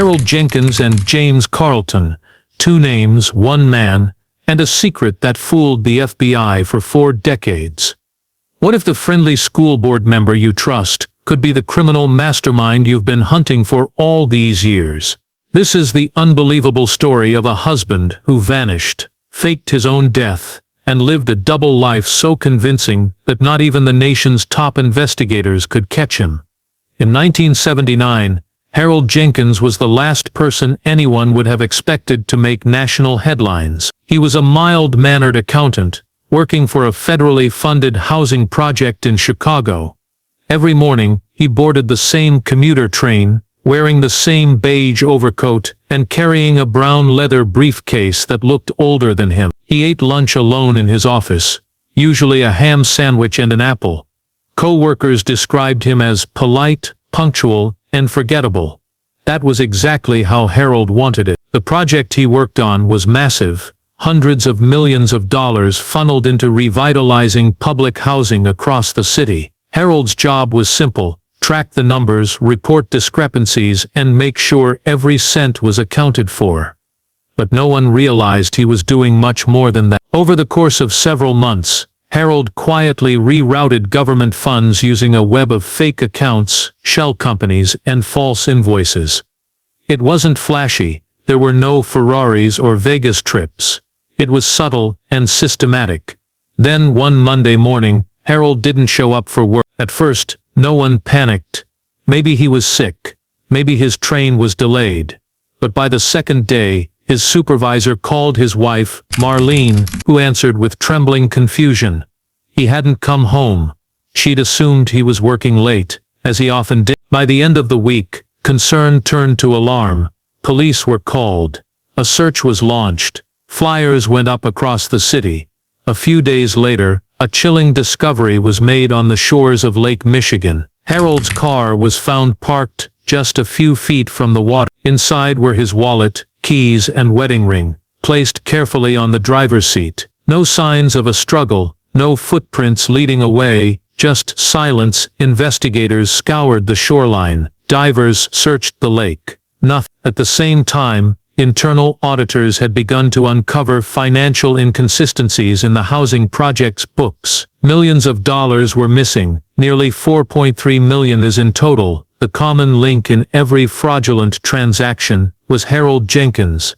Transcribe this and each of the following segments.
Harold Jenkins and James Carlton, two names, one man, and a secret that fooled the FBI for 4 decades. What if the friendly school board member you trust could be the criminal mastermind you've been hunting for all these years? This is the unbelievable story of a husband who vanished, faked his own death, and lived a double life so convincing that not even the nation's top investigators could catch him. In 1979, Harold Jenkins was the last person anyone would have expected to make national headlines. He was a mild-mannered accountant, working for a federally funded housing project in Chicago. Every morning, he boarded the same commuter train, wearing the same beige overcoat, and carrying a brown leather briefcase that looked older than him. He ate lunch alone in his office, usually a ham sandwich and an apple. Co-workers described him as polite, punctual, and forgettable. That was exactly how Harold wanted it. The project he worked on was massive, hundreds of millions of dollars funneled into revitalizing public housing across the city. Harold's job was simple: track the numbers, report discrepancies, and make sure every cent was accounted for. But no one realized he was doing much more than that. Over the course of several months, Harold quietly rerouted government funds using a web of fake accounts, shell companies, and false invoices. It wasn't flashy. There were no Ferraris or Vegas trips. It was subtle and systematic. Then one Monday morning, Harold didn't show up for work. At first, no one panicked. Maybe he was sick. Maybe his train was delayed. But by the second day, his supervisor called his wife, Marlene, who answered with trembling confusion. He hadn't come home. She'd assumed he was working late, as he often did. By the end of the week, concern turned to alarm. Police were called. A search was launched. Flyers went up across the city. A few days later, a chilling discovery was made on the shores of Lake Michigan. Harold's car was found parked just a few feet from the water. Inside were his wallet, keys, and wedding ring, placed carefully on the driver's seat. No signs of a struggle, no footprints leading away, just silence. Investigators scoured the shoreline. Divers searched the lake. Nothing. At the same time, internal auditors had begun to uncover financial inconsistencies in the housing project's books. Millions of dollars were missing. Nearly $4.3 million is in total. The common link in every fraudulent transaction was Harold Jenkins.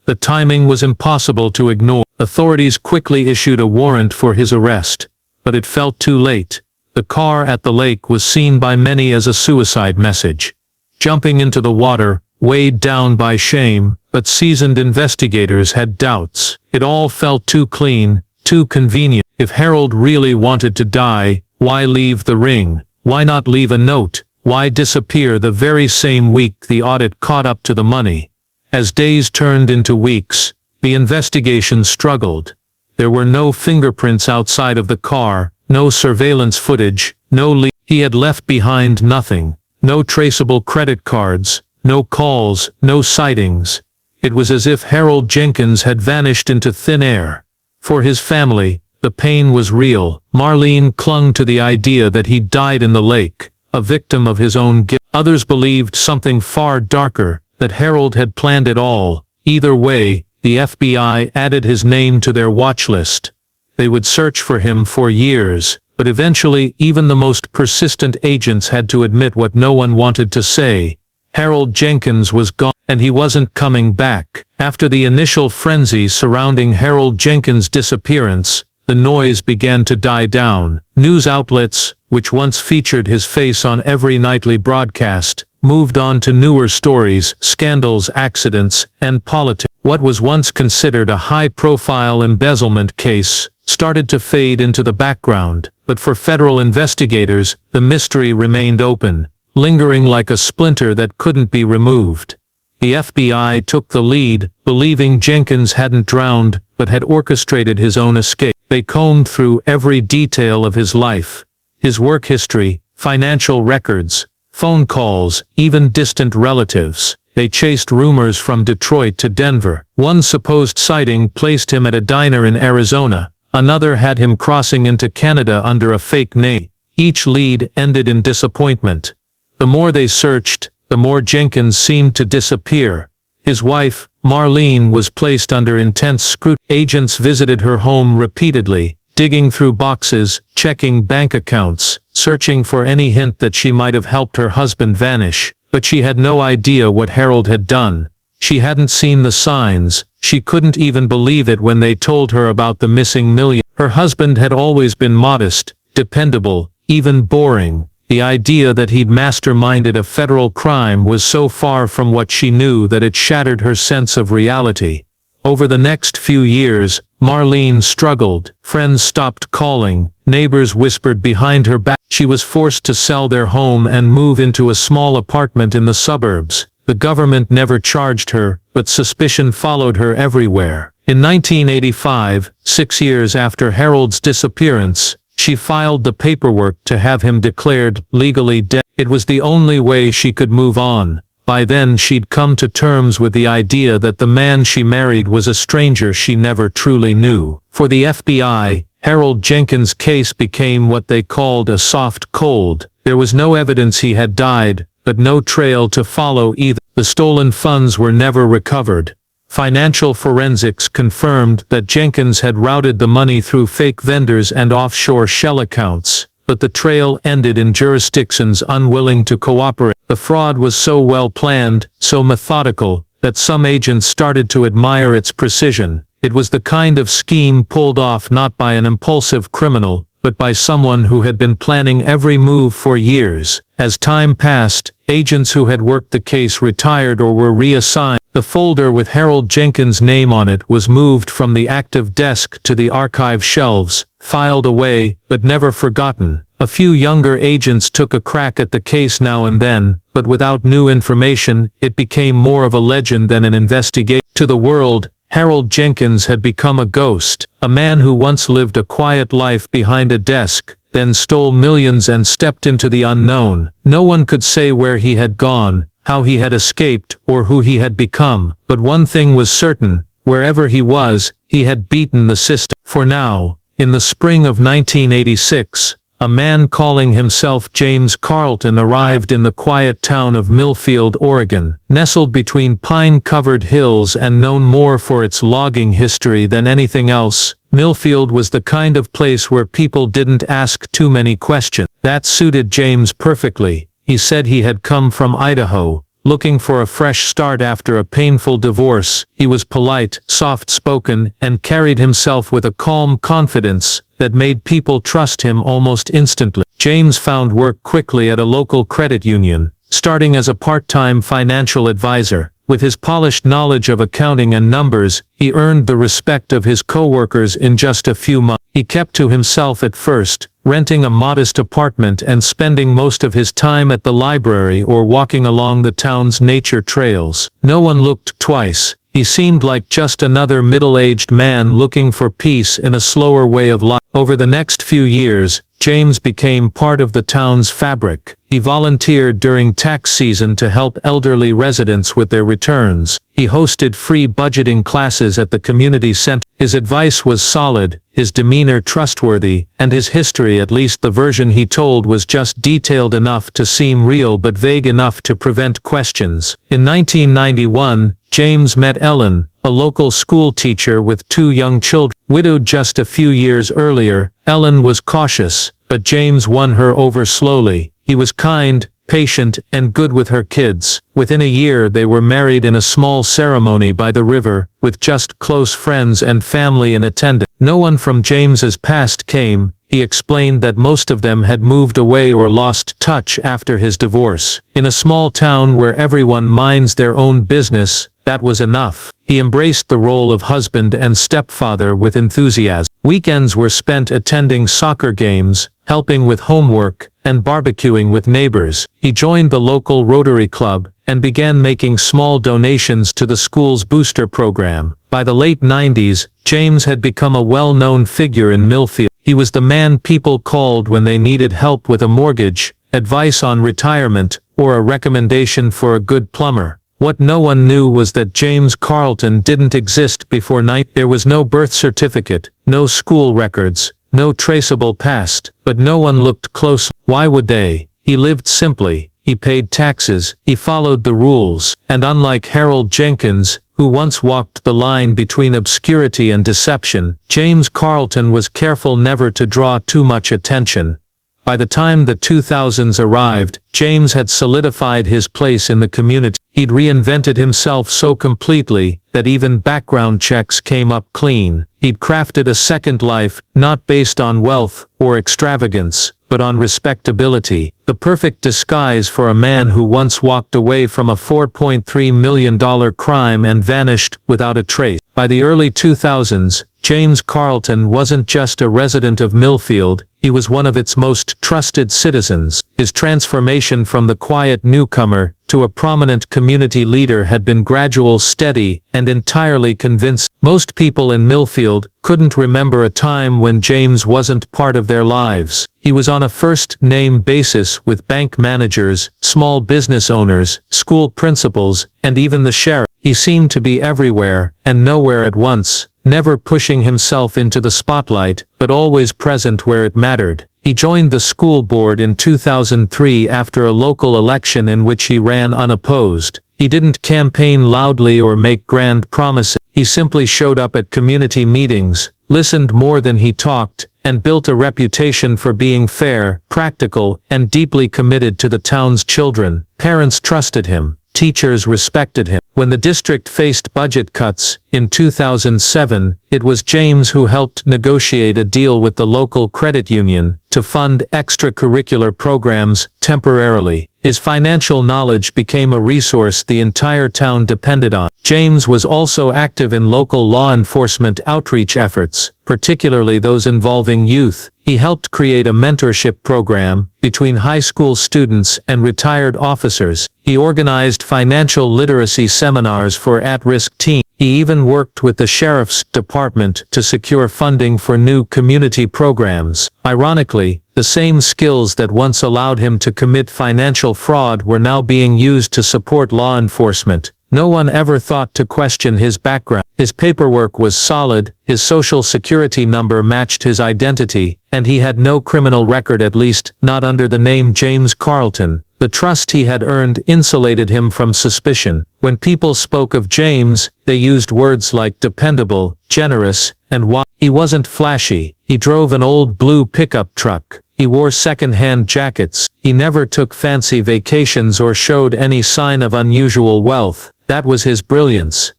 The timing was impossible to ignore. Authorities quickly issued a warrant for his arrest, but it felt too late. The car at the lake was seen by many as a suicide message. Jumping into the water, weighed down by shame, but seasoned investigators had doubts. It all felt too clean, too convenient. If Harold really wanted to die, why leave the ring? Why not leave a note? Why disappear the very same week the audit caught up to the money? As days turned into weeks, the investigation struggled. There were no fingerprints outside of the car, no surveillance footage, no lead. He had left behind nothing. No traceable credit cards, no calls, no sightings. It was as if Harold Jenkins had vanished into thin air. For his family, the pain was real. Marlene clung to the idea that he died in the lake, a victim of his own guilt. Others believed something far darker, that Harold had planned it all. Either way, the FBI added his name to their watch list. They would search for him for years, but eventually even the most persistent agents had to admit what no one wanted to say. Harold Jenkins was gone, and he wasn't coming back. After the initial frenzy surrounding Harold Jenkins' disappearance, the noise began to die down. News outlets, which once featured his face on every nightly broadcast, moved on to newer stories, scandals, accidents, and politics. What was once considered a high-profile embezzlement case started to fade into the background, but for federal investigators, the mystery remained open, lingering like a splinter that couldn't be removed. The FBI took the lead, believing Jenkins hadn't drowned, but had orchestrated his own escape. They combed through every detail of his life, his work history, financial records, phone calls, even distant relatives. They chased rumors from Detroit to Denver. One supposed sighting placed him at a diner in Arizona. Another had him crossing into Canada under a fake name. Each lead ended in disappointment. The more they searched, the more Jenkins seemed to disappear. His wife, Marlene, was placed under intense scrutiny. Agents visited her home repeatedly, digging through boxes, checking bank accounts, searching for any hint that she might have helped her husband vanish. But she had no idea what Harold had done. She hadn't seen the signs. She couldn't even believe it when they told her about the missing million. Her husband had always been modest, dependable, even boring. The idea that he'd masterminded a federal crime was so far from what she knew that it shattered her sense of reality. Over the next few years, Marlene struggled. Friends stopped calling. Neighbors whispered behind her back. She was forced to sell their home and move into a small apartment in the suburbs. The government never charged her, but suspicion followed her everywhere. In 1985, 6 years after Harold's disappearance, she filed the paperwork to have him declared legally dead. It was the only way she could move on. By then she'd come to terms with the idea that the man she married was a stranger she never truly knew. For the FBI, Harold Jenkins' case became what they called a soft cold. There was no evidence he had died, but no trail to follow either. The stolen funds were never recovered. Financial forensics confirmed that Jenkins had routed the money through fake vendors and offshore shell accounts, but the trail ended in jurisdictions unwilling to cooperate. The fraud was so well planned, so methodical, that some agents started to admire its precision. It was the kind of scheme pulled off not by an impulsive criminal, but by someone who had been planning every move for years. As time passed, agents who had worked the case retired or were reassigned. The folder with Harold Jenkins' name on it was moved from the active desk to the archive shelves, filed away, but never forgotten. A few younger agents took a crack at the case now and then, but without new information, it became more of a legend than an investigation. To the world, Harold Jenkins had become a ghost, a man who once lived a quiet life behind a desk, then stole millions and stepped into the unknown. No one could say where he had gone, how he had escaped, or who he had become, but one thing was certain: wherever he was, he had beaten the system. For now, in the spring of 1986, a man calling himself James Carlton arrived in the quiet town of Millfield, Oregon. Nestled between pine-covered hills and known more for its logging history than anything else, Millfield was the kind of place where people didn't ask too many questions. That suited James perfectly. He said he had come from Idaho, looking for a fresh start after a painful divorce. He was polite, soft-spoken, and carried himself with a calm confidence that made people trust him almost instantly. James found work quickly at a local credit union, starting as a part-time financial advisor. With his polished knowledge of accounting and numbers, he earned the respect of his coworkers in just a few months. He kept to himself at first, renting a modest apartment and spending most of his time at the library or walking along the town's nature trails. No one looked twice. He seemed like just another middle-aged man looking for peace in a slower way of life. Over the next few years, James became part of the town's fabric. He volunteered during tax season to help elderly residents with their returns. He hosted free budgeting classes at the community center. His advice was solid, his demeanor trustworthy, and his history, at least the version he told, was just detailed enough to seem real but vague enough to prevent questions. In 1991, James met Ellen, a local school teacher with 2 young children. Widowed just a few years earlier, Ellen was cautious, but James won her over slowly. He was kind, patient, and good with her kids. Within a year they were married in a small ceremony by the river, with just close friends and family in attendance. No one from James's past came. He explained that most of them had moved away or lost touch after his divorce. In a small town where everyone minds their own business, that was enough. He embraced the role of husband and stepfather with enthusiasm. Weekends were spent attending soccer games, helping with homework, and barbecuing with neighbors. He joined the local Rotary Club, and began making small donations to the school's booster program. By the late 90s, James had become a well-known figure in Millfield. He was the man people called when they needed help with a mortgage, advice on retirement, or a recommendation for a good plumber. What no one knew was that James Carlton didn't exist before night. There was no birth certificate, no school records, no traceable past, but no one looked close. Why would they? He lived simply. he paid taxes, he followed the rules, and unlike Harold Jenkins, who once walked the line between obscurity and deception, James Carlton was careful never to draw too much attention. By the time the 2000s arrived, James had solidified his place in the community. He'd reinvented himself so completely that even background checks came up clean. He'd crafted a second life, not based on wealth or extravagance, but on respectability, the perfect disguise for a man who once walked away from a $4.3 million crime and vanished without a trace. By the early 2000s, James Carlton wasn't just a resident of Millfield, he was one of its most trusted citizens. His transformation from the quiet newcomer to a prominent community leader had been gradual, steady, and entirely convinced. Most people in Millfield couldn't remember a time when James wasn't part of their lives. He was on a first-name basis with bank managers, small business owners, school principals, and even the sheriff. He seemed to be everywhere, and nowhere at once, never pushing himself into the spotlight, but always present where it mattered. He joined the school board in 2003 after a local election in which he ran unopposed. He didn't campaign loudly or make grand promises. He simply showed up at community meetings, listened more than he talked, and built a reputation for being fair, practical, and deeply committed to the town's children. Parents trusted him. Teachers respected him. When the district faced budget cuts in 2007, it was James who helped negotiate a deal with the local credit union to fund extracurricular programs temporarily. His financial knowledge became a resource the entire town depended on. James was also active in local law enforcement outreach efforts, particularly those involving youth. He helped create a mentorship program between high school students and retired officers. He organized financial literacy seminars for at-risk teens. He even worked with the sheriff's department to secure funding for new community programs. Ironically, the same skills that once allowed him to commit financial fraud were now being used to support law enforcement. No one ever thought to question his background. His paperwork was solid, his social security number matched his identity, and he had no criminal record, at least not under the name James Carlton. The trust he had earned insulated him from suspicion. When people spoke of James, they used words like dependable, generous, and wise. He wasn't flashy. He drove an old blue pickup truck. He wore second-hand jackets. He never took fancy vacations or showed any sign of unusual wealth. That was his brilliance.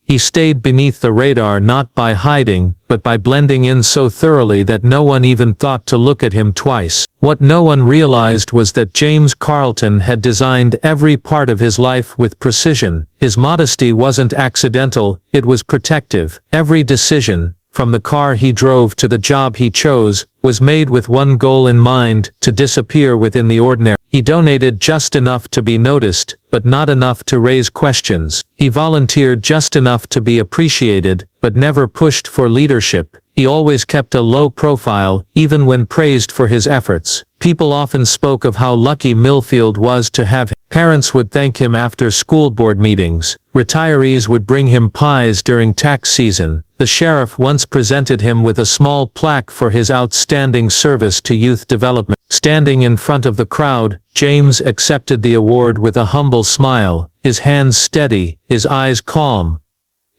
He stayed beneath the radar not by hiding, but by blending in so thoroughly that no one even thought to look at him twice. What no one realized was that James Carlton had designed every part of his life with precision. His modesty wasn't accidental, it was protective. Every decision, from the car he drove to the job he chose, was made with one goal in mind: to disappear within the ordinary. He donated just enough to be noticed, but not enough to raise questions. He volunteered just enough to be appreciated, but never pushed for leadership. He always kept a low profile, even when praised for his efforts. People often spoke of how lucky Millfield was to have him. Parents would thank him after school board meetings. Retirees would bring him pies during tax season. The sheriff once presented him with a small plaque for his outstanding service to youth development. Standing in front of the crowd, James accepted the award with a humble smile, his hands steady, his eyes calm.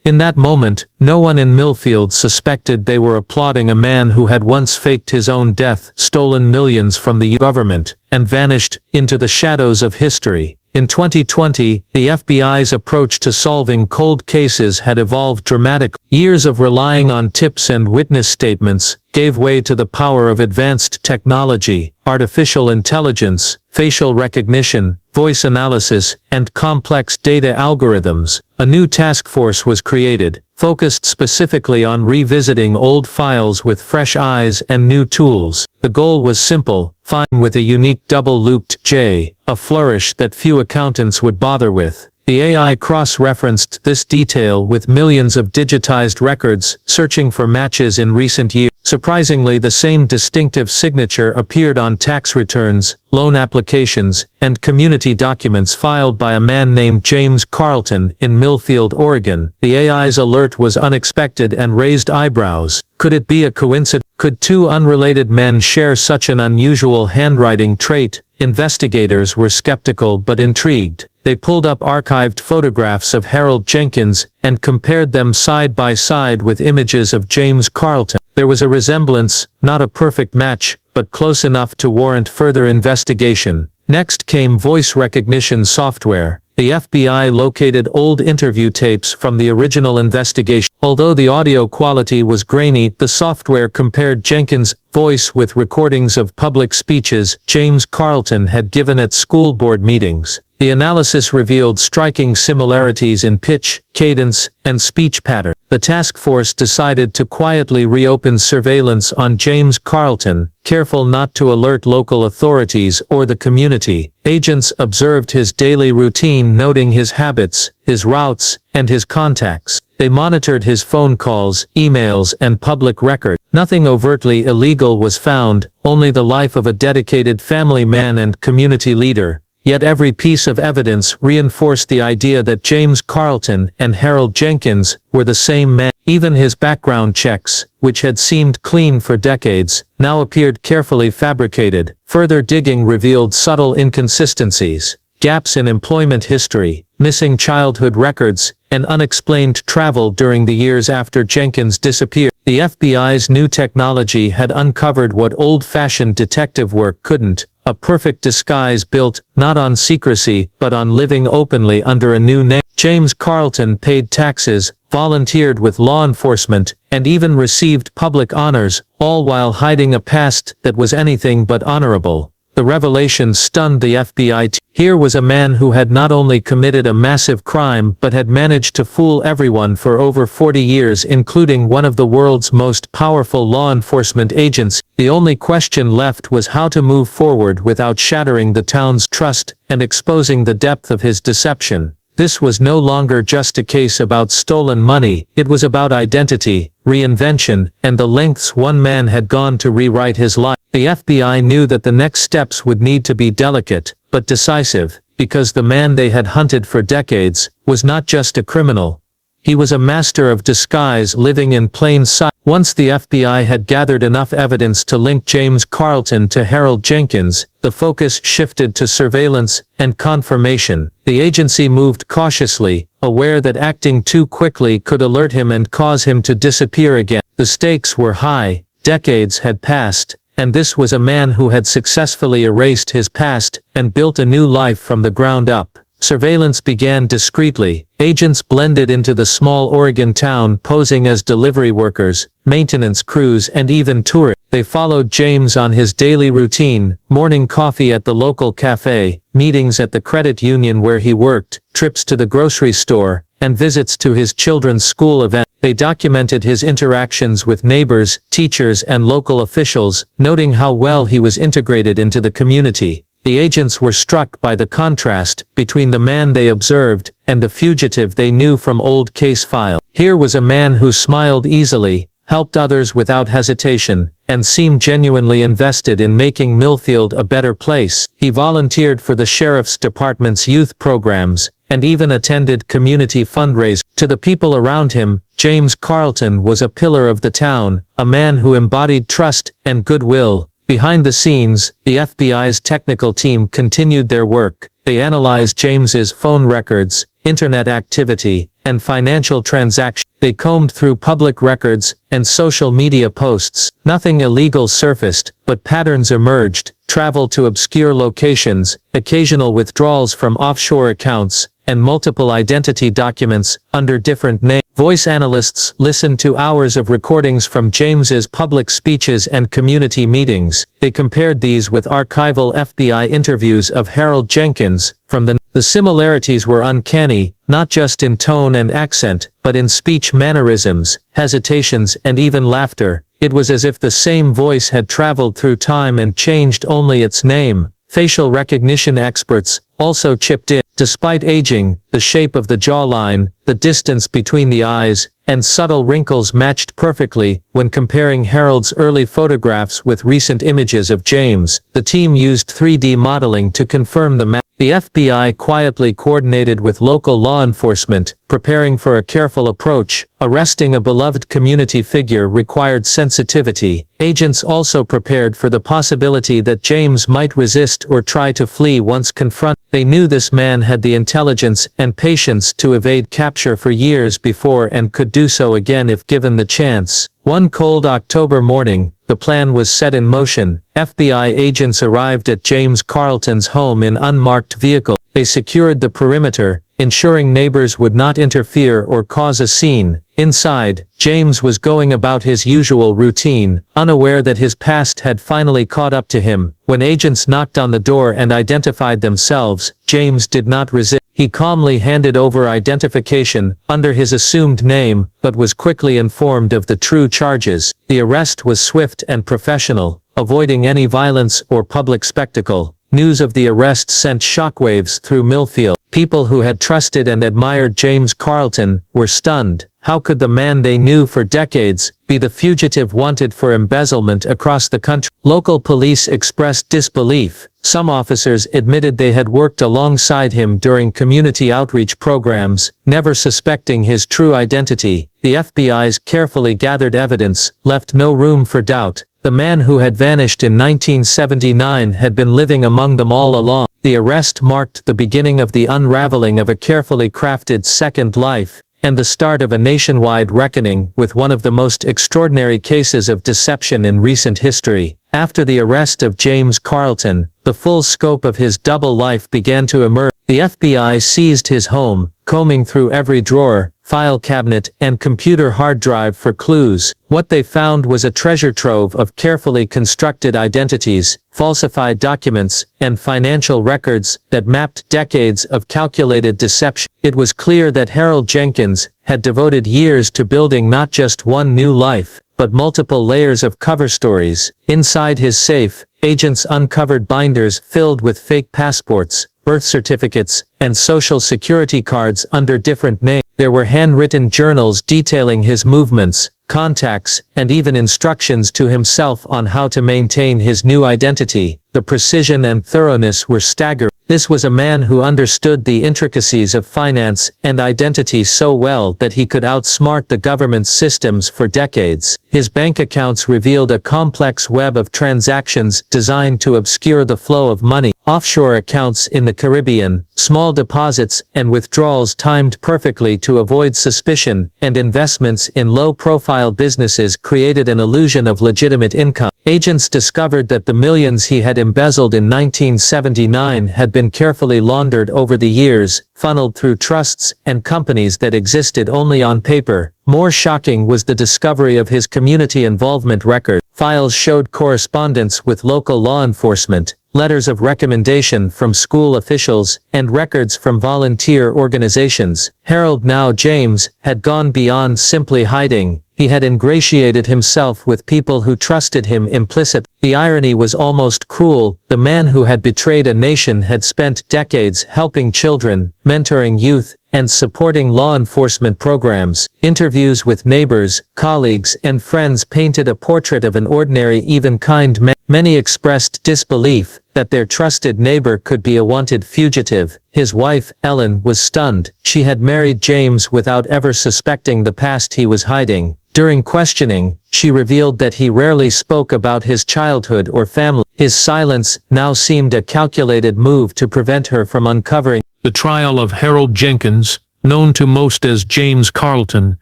In that moment, no one in Millfield suspected they were applauding a man who had once faked his own death, stolen millions from the government, and vanished into the shadows of history. In 2020, the FBI's approach to solving cold cases had evolved dramatically. Years of relying on tips and witness statements gave way to the power of advanced technology, artificial intelligence, facial recognition, voice analysis, and complex data algorithms. A new task force was created, focused specifically on revisiting old files with fresh eyes and new tools. The goal was simple: find with a unique double-looped J, a flourish that few accountants would bother with. The AI cross-referenced this detail with millions of digitized records, searching for matches in recent years. Surprisingly, the same distinctive signature appeared on tax returns, loan applications, and community documents filed by a man named James Carlton in Millfield, Oregon. The AI's alert was unexpected and raised eyebrows. Could it be a coincidence? Could two unrelated men share such an unusual handwriting trait? investigators were skeptical but intrigued. They pulled up archived photographs of Harold Jenkins and compared them side by side with images of James Carlton. There was a resemblance, not a perfect match, but close enough to warrant further investigation. Next came voice recognition software. The FBI located old interview tapes from the original investigation. Although the audio quality was grainy, the software compared Jenkins' voice with recordings of public speeches James Carlton had given at school board meetings. The analysis revealed striking similarities in pitch, cadence, and speech pattern. The task force decided to quietly reopen surveillance on James Carlton, careful not to alert local authorities or the community. Agents observed his daily routine, noting his habits, his routes, and his contacts. They monitored his phone calls, emails, and public record. Nothing overtly illegal was found, only the life of a dedicated family man and community leader. Yet every piece of evidence reinforced the idea that James Carlton and Harold Jenkins were the same man. Even his background checks, which had seemed clean for decades, now appeared carefully fabricated. Further digging revealed subtle inconsistencies, gaps in employment history, missing childhood records, and unexplained travel during the years after Jenkins disappeared. The FBI's new technology had uncovered what old-fashioned detective work couldn't. A perfect disguise built, not on secrecy, but on living openly under a new name. James Carlton paid taxes, volunteered with law enforcement, and even received public honors, all while hiding a past that was anything but honorable. The revelation stunned the FBI. Here was a man who had not only committed a massive crime but had managed to fool everyone for over 40 years, including one of the world's most powerful law enforcement agents. The only question left was how to move forward without shattering the town's trust and exposing the depth of his deception. This was no longer just a case about stolen money, it was about identity, reinvention, and the lengths one man had gone to rewrite his life. The FBI knew that the next steps would need to be delicate, but decisive, because the man they had hunted for decades was not just a criminal. He was a master of disguise living in plain sight. Once the FBI had gathered enough evidence to link James Carlton to Harold Jenkins, the focus shifted to surveillance and confirmation. The agency moved cautiously, aware that acting too quickly could alert him and cause him to disappear again. The stakes were high, decades had passed, and this was a man who had successfully erased his past and built a new life from the ground up. Surveillance began discreetly. Agents blended into the small Oregon town, posing as delivery workers, maintenance crews, and even tourists. They followed James on his daily routine: morning coffee at the local cafe, meetings at the credit union where he worked, trips to the grocery store, and visits to his children's school event. They documented his interactions with neighbors, teachers, and local officials, noting how well he was integrated into the community. The agents were struck by the contrast between the man they observed and the fugitive they knew from old case files. Here was a man who smiled easily, helped others without hesitation, and seemed genuinely invested in making Millfield a better place. He volunteered for the sheriff's department's youth programs, and even attended community fundraisers. To the people around him, James Carlton was a pillar of the town, a man who embodied trust and goodwill. Behind the scenes, the FBI's technical team continued their work. They analyzed James's phone records, internet activity, and financial transactions. They combed through public records and social media posts. Nothing illegal surfaced, but patterns emerged: travel to obscure locations, occasional withdrawals from offshore accounts, and multiple identity documents under different names. Voice analysts listened to hours of recordings from James's public speeches and community meetings. They compared these with archival FBI interviews of Harold Jenkins from the similarities were uncanny, not just in tone and accent, but in speech mannerisms, hesitations, and even laughter. It was as if the same voice had traveled through time and changed only its name. Facial recognition experts also chipped in. Despite aging, the shape of the jawline, the distance between the eyes, and subtle wrinkles matched perfectly. When comparing Harold's early photographs with recent images of James, the team used 3D modeling to confirm the match. The FBI quietly coordinated with local law enforcement, preparing for a careful approach. Arresting a beloved community figure required sensitivity. Agents also prepared for the possibility that James might resist or try to flee once confronted. They knew this man had the intelligence and patience to evade capture for years before and could do so again if given the chance. One cold October morning, the plan was set in motion. FBI agents arrived at James Carlton's home in unmarked vehicle. They secured the perimeter, ensuring neighbors would not interfere or cause a scene. Inside, James was going about his usual routine, unaware that his past had finally caught up to him. When agents knocked on the door and identified themselves, James did not resist. He calmly handed over identification, under his assumed name, but was quickly informed of the true charges. The arrest was swift and professional, avoiding any violence or public spectacle. News of the arrest sent shockwaves through Millfield. People who had trusted and admired James Carlton were stunned. How could the man they knew for decades be the fugitive wanted for embezzlement across the country? Local police expressed disbelief. Some officers admitted they had worked alongside him during community outreach programs, never suspecting his true identity. The FBI's carefully gathered evidence left no room for doubt. The man who had vanished in 1979 had been living among them all along. The arrest marked the beginning of the unraveling of a carefully crafted second life, and the start of a nationwide reckoning with one of the most extraordinary cases of deception in recent history. After the arrest of James Carlton, the full scope of his double life began to emerge. The FBI seized his home, combing through every drawer, file cabinet, and computer hard drive for clues. What they found was a treasure trove of carefully constructed identities, falsified documents, and financial records that mapped decades of calculated deception. It was clear that Harold Jenkins had devoted years to building not just one new life, but multiple layers of cover stories. Inside his safe, agents uncovered binders filled with fake passports, birth certificates, and social security cards under different names. There were handwritten journals detailing his movements, contacts, and even instructions to himself on how to maintain his new identity. The precision and thoroughness were staggering. This was a man who understood the intricacies of finance and identity so well that he could outsmart the government's systems for decades. His bank accounts revealed a complex web of transactions designed to obscure the flow of money. Offshore accounts in the Caribbean, small deposits and withdrawals timed perfectly to avoid suspicion, and investments in low-profile businesses created an illusion of legitimate income. Agents discovered that the millions he had embezzled in 1979 had been carefully laundered over the years, funneled through trusts and companies that existed only on paper. More shocking was the discovery of his community involvement record. Files showed correspondence with local law enforcement, letters of recommendation from school officials, and records from volunteer organizations. Harold, now James, had gone beyond simply hiding. He had ingratiated himself with people who trusted him implicitly. The irony was almost cruel. The man who had betrayed a nation had spent decades helping children, mentoring youth, and supporting law enforcement programs. Interviews with neighbors, colleagues, and friends painted a portrait of an ordinary, even-kind man. Many expressed disbelief that their trusted neighbor could be a wanted fugitive. His wife, Ellen, was stunned. She had married James without ever suspecting the past he was hiding. During questioning, she revealed that he rarely spoke about his childhood or family. His silence now seemed a calculated move to prevent her from uncovering. The trial of Harold Jenkins, known to most as James Carlton,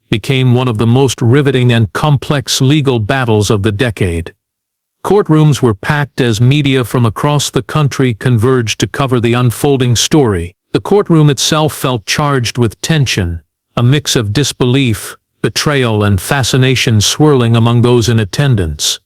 became one of the most riveting and complex legal battles of the decade. Courtrooms were packed as media from across the country converged to cover the unfolding story. The courtroom itself felt charged with tension, a mix of disbelief, betrayal, and fascination swirling among those in attendance.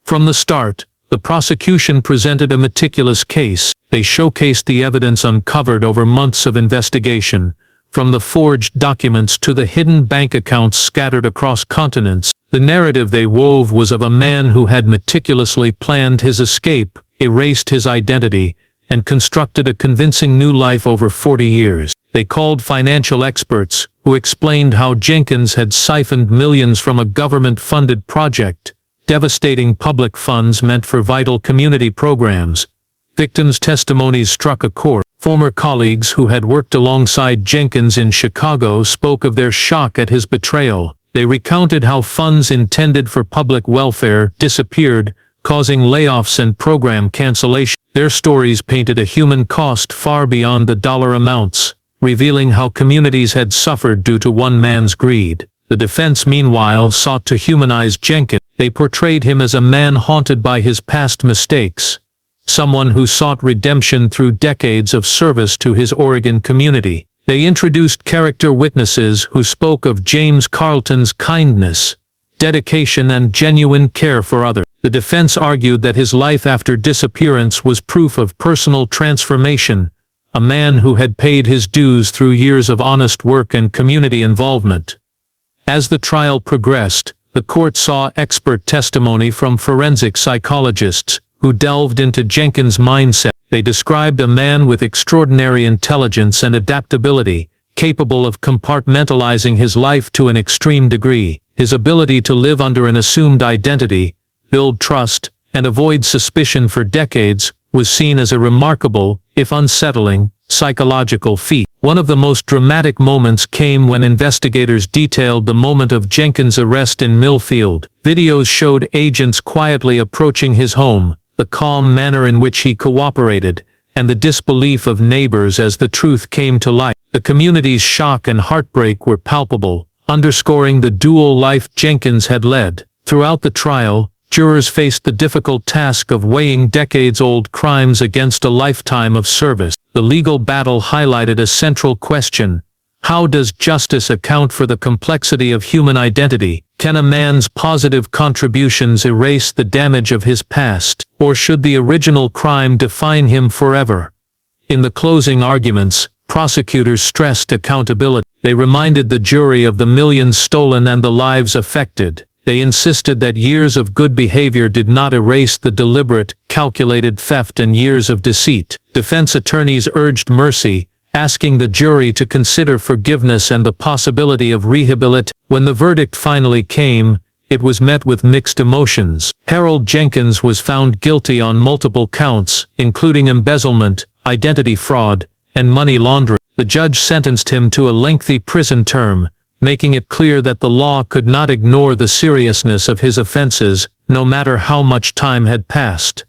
From the start, the prosecution presented a meticulous case. They showcased the evidence uncovered over months of investigation, from the forged documents to the hidden bank accounts scattered across continents. The narrative they wove was of a man who had meticulously planned his escape, erased his identity, and constructed a convincing new life over 40 years. They called financial experts, who explained how Jenkins had siphoned millions from a government-funded project, devastating public funds meant for vital community programs. Victims' testimonies struck a chord. Former colleagues who had worked alongside Jenkins in Chicago spoke of their shock at his betrayal. They recounted how funds intended for public welfare disappeared, causing layoffs and program cancellation. Their stories painted a human cost far beyond the dollar amounts, revealing how communities had suffered due to one man's greed. The defense, meanwhile, sought to humanize Jenkins. They portrayed him as a man haunted by his past mistakes, someone who sought redemption through decades of service to his Oregon community. They introduced character witnesses who spoke of James Carlton's kindness, dedication, and genuine care for others. The defense argued that his life after disappearance was proof of personal transformation, a man who had paid his dues through years of honest work and community involvement. As the trial progressed, the court saw expert testimony from forensic psychologists who delved into Jenkins' mindset. They described a man with extraordinary intelligence and adaptability, capable of compartmentalizing his life to an extreme degree. His ability to live under an assumed identity, build trust, and avoid suspicion for decades was seen as a remarkable, if unsettling, psychological feat. One of the most dramatic moments came when investigators detailed the moment of Jenkins' arrest in Millfield. Videos showed agents quietly approaching his home, the calm manner in which he cooperated, and the disbelief of neighbors as the truth came to light. The community's shock and heartbreak were palpable, underscoring the dual life Jenkins had led. Throughout the trial, jurors faced the difficult task of weighing decades-old crimes against a lifetime of service. The legal battle highlighted a central question: how does justice account for the complexity of human identity? Can a man's positive contributions erase the damage of his past, or should the original crime define him forever? In the closing arguments, prosecutors stressed accountability. They reminded the jury of the millions stolen and the lives affected. They insisted that years of good behavior did not erase the deliberate, calculated theft and years of deceit. Defense attorneys urged mercy, asking the jury to consider forgiveness and the possibility of rehabilitation. When the verdict finally came, it was met with mixed emotions. Harold Jenkins was found guilty on multiple counts, including embezzlement, identity fraud, and money laundering. The judge sentenced him to a lengthy prison term, making it clear that the law could not ignore the seriousness of his offenses, no matter how much time had passed.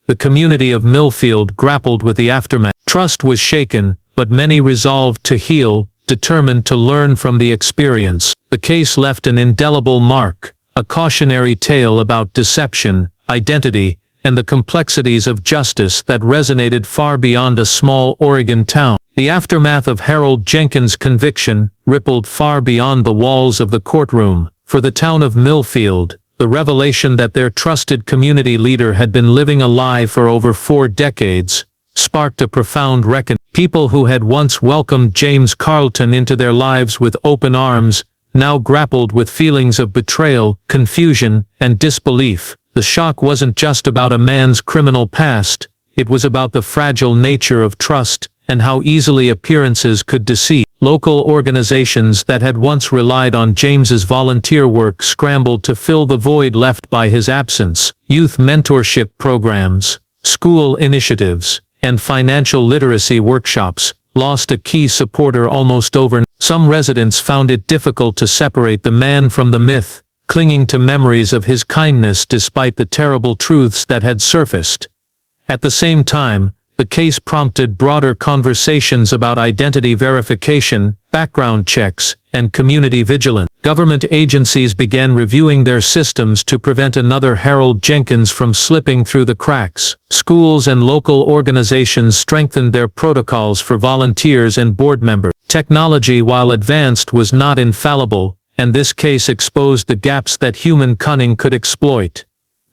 The community of Millfield grappled with the aftermath. Trust was shaken, but many resolved to heal, determined to learn from the experience. The case left an indelible mark, a cautionary tale about deception, identity, and the complexities of justice that resonated far beyond a small Oregon town. The aftermath of Harold Jenkins' conviction rippled far beyond the walls of the courtroom. For the town of Millfield, the revelation that their trusted community leader had been living a lie for over 4 decades sparked a profound reckoning. People who had once welcomed James Carlton into their lives with open arms now grappled with feelings of betrayal, confusion, and disbelief. The shock wasn't just about a man's criminal past, it was about the fragile nature of trust and how easily appearances could deceive. Local organizations that had once relied on James's volunteer work scrambled to fill the void left by his absence. Youth mentorship programs, school initiatives, and financial literacy workshops lost a key supporter almost overnight. Some residents found it difficult to separate the man from the myth, clinging to memories of his kindness despite the terrible truths that had surfaced. At the same time, the case prompted broader conversations about identity verification, background checks, and community vigilance. Government agencies began reviewing their systems to prevent another Harold Jenkins from slipping through the cracks. Schools and local organizations strengthened their protocols for volunteers and board members. Technology, while advanced, was not infallible, and this case exposed the gaps that human cunning could exploit.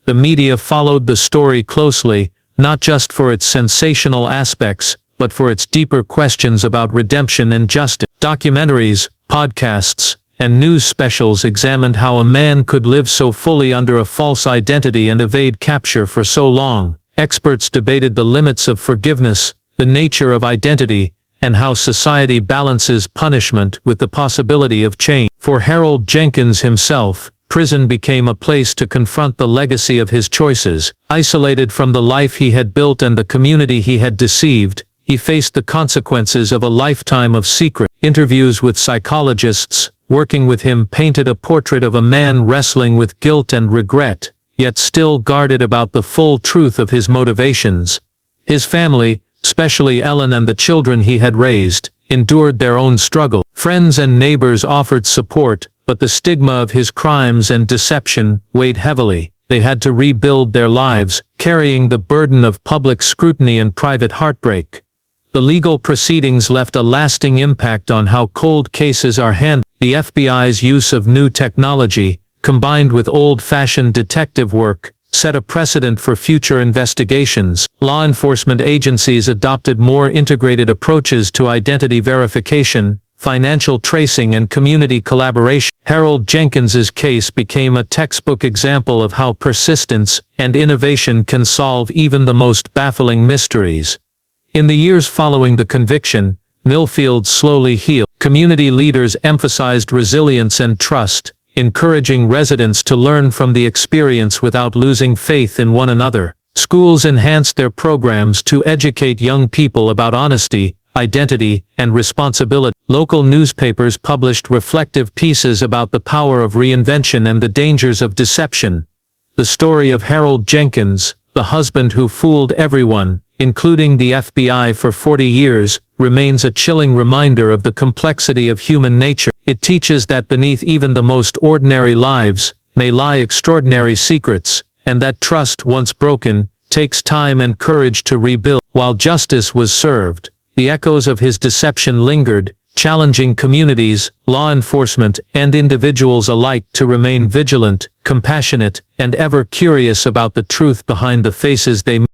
The media followed the story closely, not just for its sensational aspects, but for its deeper questions about redemption and justice. Documentaries, podcasts, and news specials examined how a man could live so fully under a false identity and evade capture for so long. Experts debated the limits of forgiveness, the nature of identity, and how society balances punishment with the possibility of change. For Harold Jenkins himself, prison became a place to confront the legacy of his choices. Isolated from the life he had built and the community he had deceived, he faced the consequences of a lifetime of secret. Interviews with psychologists working with him painted a portrait of a man wrestling with guilt and regret, yet still guarded about the full truth of his motivations. His family, especially Ellen and the children he had raised, endured their own struggle. Friends and neighbors offered support, but the stigma of his crimes and deception weighed heavily. They had to rebuild their lives, carrying the burden of public scrutiny and private heartbreak. The legal proceedings left a lasting impact on how cold cases are handled. The FBI's use of new technology, combined with old-fashioned detective work, set a precedent for future investigations. Law enforcement agencies adopted more integrated approaches to identity verification, financial tracing and community collaboration. Harold Jenkins's case became a textbook example of how persistence and innovation can solve even the most baffling mysteries. In the years following the conviction, Millfield slowly healed. Community leaders emphasized resilience and trust, encouraging residents to learn from the experience without losing faith in one another. Schools enhanced their programs to educate young people about honesty, identity, and responsibility. Local newspapers published reflective pieces about the power of reinvention and the dangers of deception. The story of Harold Jenkins, the husband who fooled everyone, including the FBI for 40 years, remains a chilling reminder of the complexity of human nature. It teaches that beneath even the most ordinary lives may lie extraordinary secrets, and that trust once broken takes time and courage to rebuild. While justice was served, the echoes of his deception lingered, challenging communities, law enforcement, and individuals alike to remain vigilant, compassionate, and ever curious about the truth behind the faces they